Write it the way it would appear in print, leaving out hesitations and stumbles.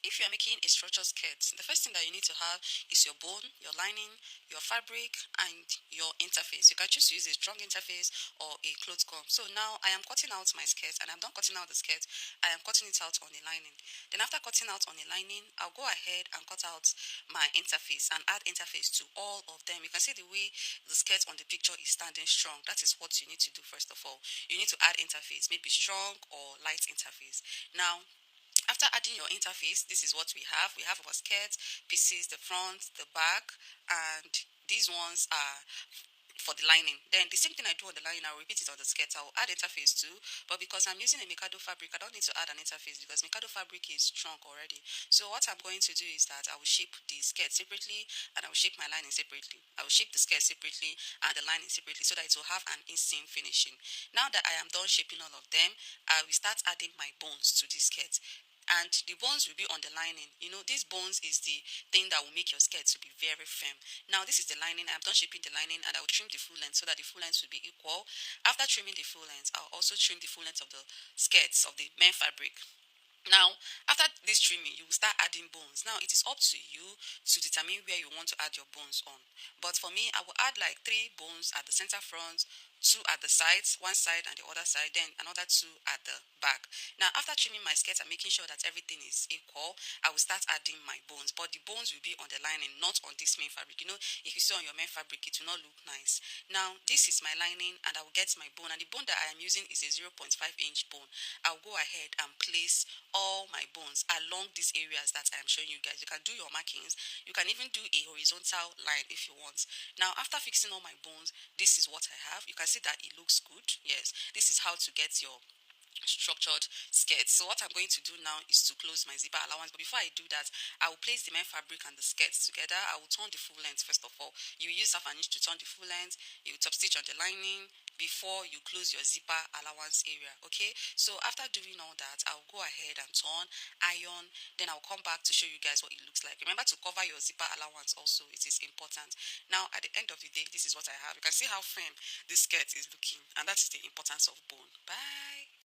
If you are making a structured skirt, the first thing that you need to have is your bone, your lining, your fabric, and your interface. You can choose to use a strong interface or a cloth gum. So now I am cutting out my skirt, and I'm done cutting out the skirt. I am cutting it out on a lining. Then after cutting out on a lining, I'll go ahead and cut out my interface and add interface to all of them. You can see the way the skirt on the picture is standing strong. That is what you need to do first of all. You need to add interface, maybe strong or light interface. Now, after adding your interface, this is what we have. We have our skirt pieces, the front, the back, and these ones are for the lining. Then the same thing I do on the lining, I'll repeat it on the skirt. I'll add interface too, but because I'm using a Mikado fabric, I don't need to add an interface because Mikado fabric is strong already. So what I'm going to do is that I will shape the skirt separately and I will shape my lining separately. I will shape the skirt separately and the lining separately so that it will have an inseam finishing. Now that I am done shaping all of them, I will start adding my bones to the skirt, and the bones will be on the lining. These bones is the thing that will make your skirt to be very firm. Now, this is the lining. I'm done shaping the lining, and I will trim the full length so that the full length will be equal. After trimming the full length, I'll also trim the full length of the skirts of the main fabric. Now, after this trimming, you will start adding bones. Now, it is up to you to determine where you want to add your bones on. But for me, I will add like three bones at the center front, two at the sides, one side and the other side, then another two at the back. Now, after trimming my skirt and making sure that everything is equal, I will start adding my bones. But the bones will be on the lining, not on this main fabric. If you see on your main fabric, it will not look nice. Now, this is my lining, and I will get my bone. And the bone that I am using is a 0.5-inch bone. I'll go ahead and place all my bones along these areas that I am showing you guys. You can do your markings. You can even do a horizontal line if you want. Now, after fixing all my bones, this is what I have. You can see that it looks good. Yes, this is how to get your structured skirt. So what I'm going to do now is to close my zipper allowance. But before I do that, I will place the main fabric and the skirts together. I will turn the full length first of all. You use half an inch to turn the full length. You top stitch on the lining before you close your zipper allowance area. Okay, so after doing all that, I'll go ahead and turn, iron, then I'll come back to show you guys what it looks like. Remember to cover your zipper allowance also, it is important. Now at the end of the day, this is what I have. You can see how firm this skirt is looking, and that is the importance of bone. Bye.